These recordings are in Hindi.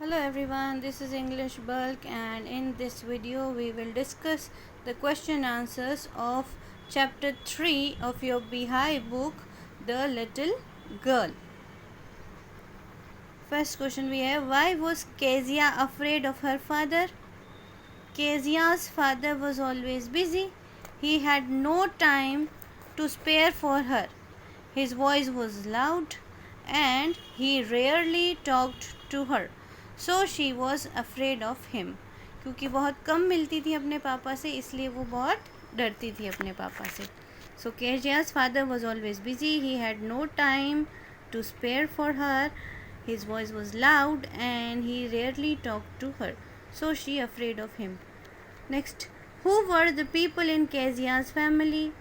Hello everyone, this is English Bulk, and in this video we will discuss the question answers of chapter 3 of your Beehive book, The Little Girl. First question we have, why was Kezia afraid of her father? Kezia's father was always busy. He had no time to spare for her. His voice was loud and he rarely talked to her. So she was afraid of him. क्योंकि बहुत कम मिलती थी अपने पापा से, इसलिए वो बहुत डरती थी अपने पापा से. So Kezia's father was always busy. He had no time to spare for her. His voice was loud and he rarely talked to her. So she afraid of him. Next, who were the people in Kezia's family?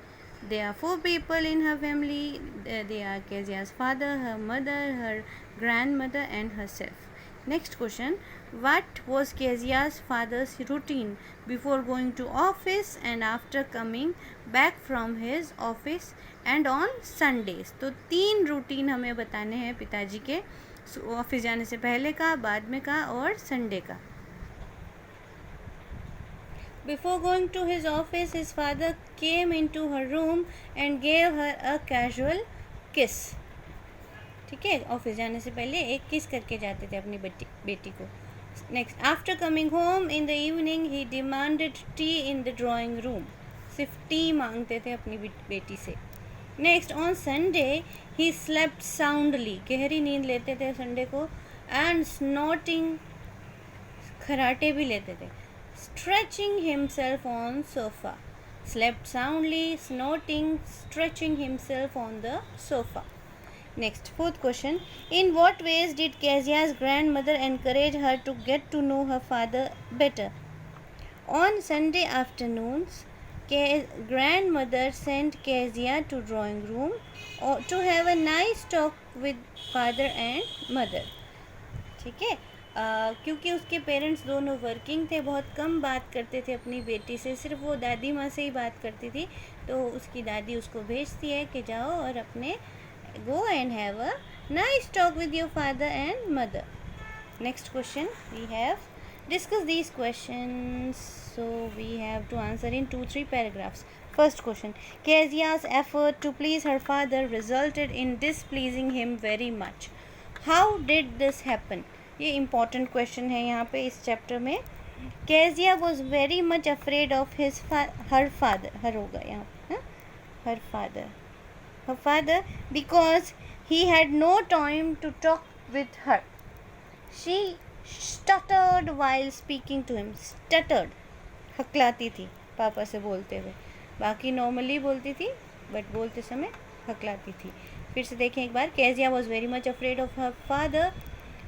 There are 4 people in her family. They are Kezia's father, her mother, her grandmother and herself. Next question, what was Kezia's father's routine before going to office and after coming back from his office and on Sundays? तो 3 रूटीन हमें बताने हैं पिताजी के ऑफिस जाने से पहले का, बाद में का और संडे का. Before going to his office, his father came into her room and gave her a casual kiss. ठीक है, ऑफिस जाने से पहले एक किस करके जाते थे अपनी बेटी को. Next, after coming home in the evening he demanded T in the drawing room. सिर्फ टी मांगते थे अपनी बेटी से. Next, on Sunday he slept soundly. गहरी नींद लेते थे संडे को. एंड स्नॉटिंग, खराटे भी लेते थे. Stretching himself on sofa. Slept soundly, snorting, stretching himself on the sofa. Next, 4th question. In what ways did Kezia's grandmother encourage her to get to know her father better? On Sunday afternoons, grandmother sent Kezia to drawing room to have a nice talk with father and mother. ठीक है, क्योंकि उसके पेरेंट्स दोनों वर्किंग थे, बहुत कम बात करते थे अपनी बेटी से, सिर्फ वो दादी माँ से ही बात करती थी. तो उसकी दादी उसको भेजती है कि जाओ और अपने go and have a nice talk with your father and mother. Next question we have discuss these questions, so we have to answer in 2-3 paragraphs. First question, Kezia's effort to please her father resulted in displeasing him very much. How did this happen? ये इम्पॉर्टेंट क्वेश्चन है यहाँ पे इस चैप्टर में. Kezia was very much afraid of her father. हर होगा यहाँ पे, her father because he had no time to talk with her. She stuttered while speaking to him. Stuttered, हकलाती थी पापा से बोलते हुए. बाकी नॉर्मली बोलती थी बट बोलते समय हकलाती थी. फिर से देखें एक बार. Kezia was very much afraid of her father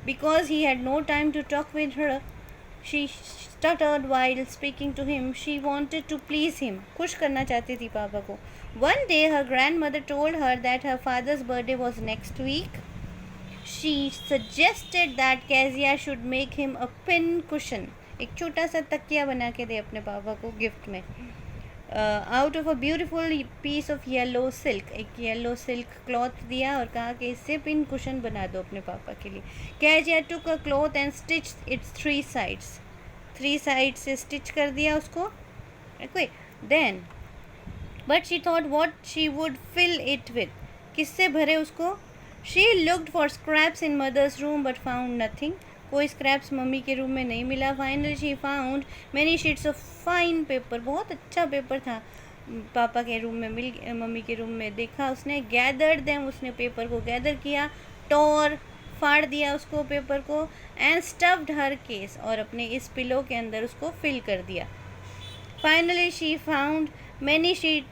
because he had no time to talk with her. She stuttered while speaking to him. She wanted to please him. खुश करना चाहती थी पापा को. One day her grandmother told her that her father's birthday was next week. She suggested that Kezia should make him a pin cushion. एक छोटा सा तकिया बना के दे अपने पापा को गिफ्ट में. Out of a beautiful piece of yellow silk. एक येलो सिल्क क्लॉथ दिया और कहा कि इससे पिन कुशन बना दो अपने पापा के लिए. Kezia took a cloth and stitched its 3 sides. 3 sides से स्टिच कर दिया उसको. Then, but she thought what she would fill it with. किससे भरे उसको? She looked for scraps in mother's room but found nothing. कोई स्क्रैप्स मम्मी के रूम में नहीं मिला. Finally she found many sheets of fine paper. बहुत अच्छा पेपर था पापा के रूम में मम्मी के रूम में देखा उसने. गैदर्ड देम, उसने पेपर को गैदर किया. टोर, फाड़ दिया उसको पेपर को. एंड स्टफ्ड हर केस, और अपने इस पिलो के अंदर उसको फिल कर दिया. Finally she found many sheet.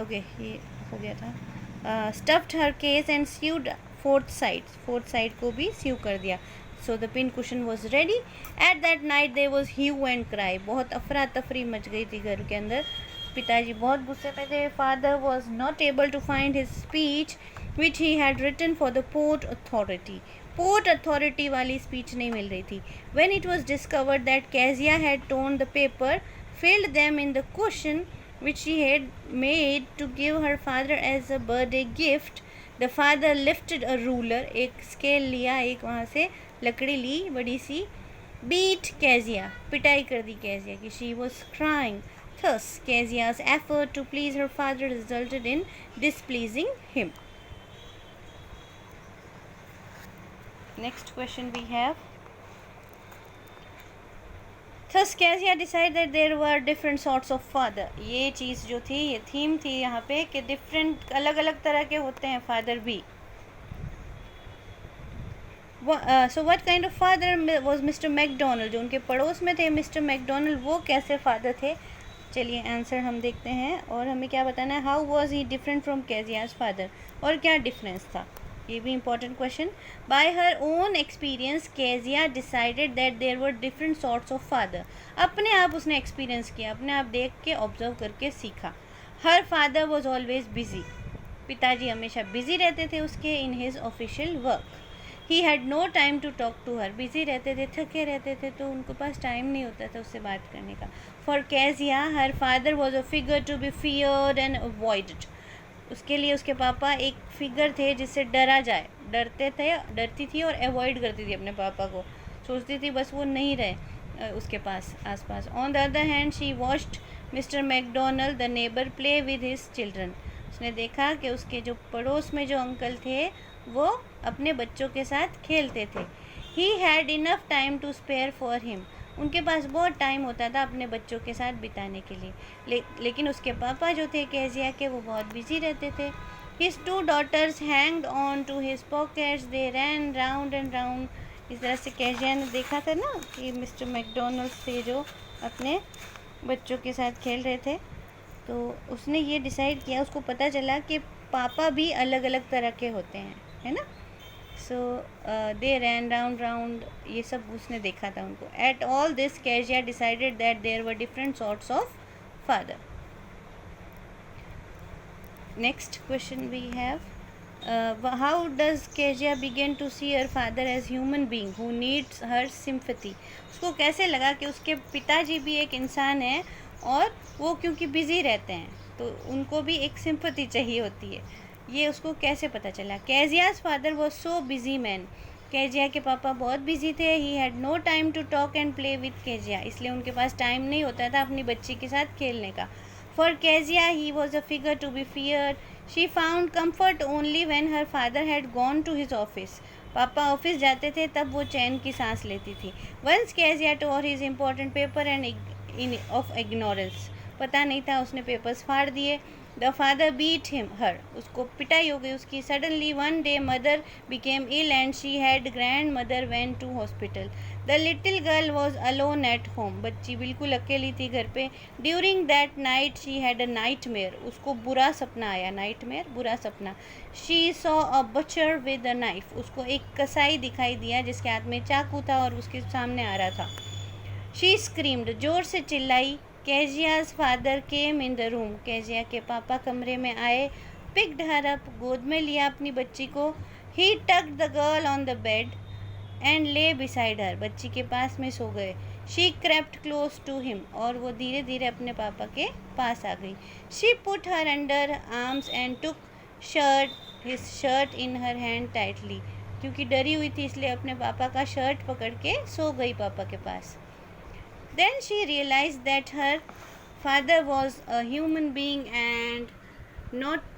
Okay ये हो गया था. Stuffed her case and sued 4th side को भी स्यू कर दिया. So the pin cushion was ready. At that night there was hue and cry. बहुत अफरा तफरी मच गई थी घर के अंदर. पिताजी बहुत गुस्से में थे. Father was not able to find his speech which he had written for the Port Authority. Port Authority वाली speech नहीं मिल रही थी. When it was discovered that Kezia had torn the paper, filled them in the cushion which she had made to give her father as a birthday gift, the father lifted a ruler. एक स्केल लिया, एक वहाँ से लकड़ी ली बड़ी सी, beat Kezia, पिटाई कर दी Kezia की, she was crying. Thus, Kezia's effort to please her father resulted in displeasing him. Next question we have. Thus, Kezia decided that there were different sorts of father. ये चीज़ जो थी, ये थीम थी यहाँ पे कि different अलग अलग तरह के होते हैं father भी. So what kind of father was Mr. McDonald? जो उनके पड़ोस में थे Mr. McDonald, वो कैसे father थे? चलिए आंसर हम देखते हैं और हमें क्या बताना है. How was he different from Kezia's father? और क्या डिफरेंस था, ये भी important question. Bye her own experience Kezia decided that there were different sorts of father. अपने आप उसने एक्सपीरियंस किया, अपने आप देख के ऑब्जर्व करके सीखा. Her father was always busy. पिताजी हमेशा बिजी रहते थे उसके in his official work. He had no time to talk to her. Busy रहते थे, थके रहते थे, तो उनके पास टाइम नहीं होता था उससे बात करने का. For Kezia, her father was a figure to be feared and avoided. उसके लिए उसके पापा एक फिगर थे जिससे डरा जाए, डरती थी और अवॉइड करती थी अपने पापा को, सोचती थी बस वो नहीं रहे उसके पास आसपास. On the other hand she watched mister McDonald the neighbour play with his children. उसने देखा कि उसके जो पड़ोस में जो अंकल थे वो अपने बच्चों के साथ खेलते थे. He had enough time to spare for him. उनके पास बहुत टाइम होता था अपने बच्चों के साथ बिताने के लिए, लेकिन उसके पापा जो थे केजिया के, वो बहुत बिजी रहते थे. His 2 daughters hanged on to his pockets, they ran round and round. इस तरह से केजिया ने देखा था ना कि मिस्टर मैकडोनल्ड से जो अपने बच्चों के साथ खेल रहे थे, तो उसने ये डिसाइड किया, उसको पता चला कि पापा भी अलग अलग तरह के होते हैं, है ना. सो दे रैन राउंड, ये सब उसने देखा था उनको. At all this Kezia decided that there were different sorts of father. Next question we have. How does Kezia begin to see her father as human being who needs her sympathy. उसको कैसे लगा कि उसके पिताजी भी एक इंसान है और वो क्योंकि बिज़ी रहते हैं तो उनको भी एक सिंपैथी चाहिए होती है, ये उसको कैसे पता चला. Kezia's father was so busy man. Kezia के पापा बहुत बिजी थे. He had no time to talk and play with Kezia. इसलिए उनके पास टाइम नहीं होता था अपनी बच्ची के साथ खेलने का. For Kezia he was a figure to be feared. She found comfort only when her father had gone to his office. पापा ऑफिस जाते थे तब वो चैन की सांस लेती थी. Once Kezia tore his important paper and of ignorance. पता नहीं था, उसने पेपर्स फाड़ दिए. The father beat her. उसको पिटाई हो गई उसकी. Suddenly one day mother became ill and she had grandmother went to hospital. The little girl was alone at home. बच्ची बिल्कुल अकेली थी घर पे. During that night she had a nightmare. उसको बुरा सपना आया. नाइट मेयर, बुरा सपना. She saw a butcher with a knife. उसको एक कसाई दिखाई दिया जिसके हाथ में चाकू था और उसके सामने आ रहा था. She screamed. जोर से चिल्लाई. Kezia's father came in the room. Kezia के पापा कमरे में आए. Picked her up. गोद में लिया अपनी बच्ची को. He tucked the girl on the bed and lay beside her. बच्ची के पास में सो गए. She crept close to him. और वो धीरे धीरे अपने पापा के पास आ गई. She put her under arms and took his shirt in her hand tightly. क्योंकि डरी हुई थी इसलिए अपने पापा का शर्ट पकड़ के सो गई पापा के पास. Then she realized that her father was a human being and not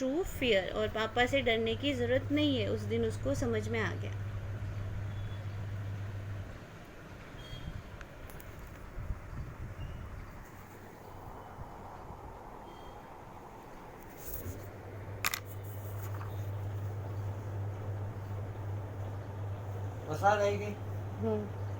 to fear. और पापा से डरने की ज़रूरत नहीं है. उस दिन उसको समझ में आ गया. बसा रहेगी.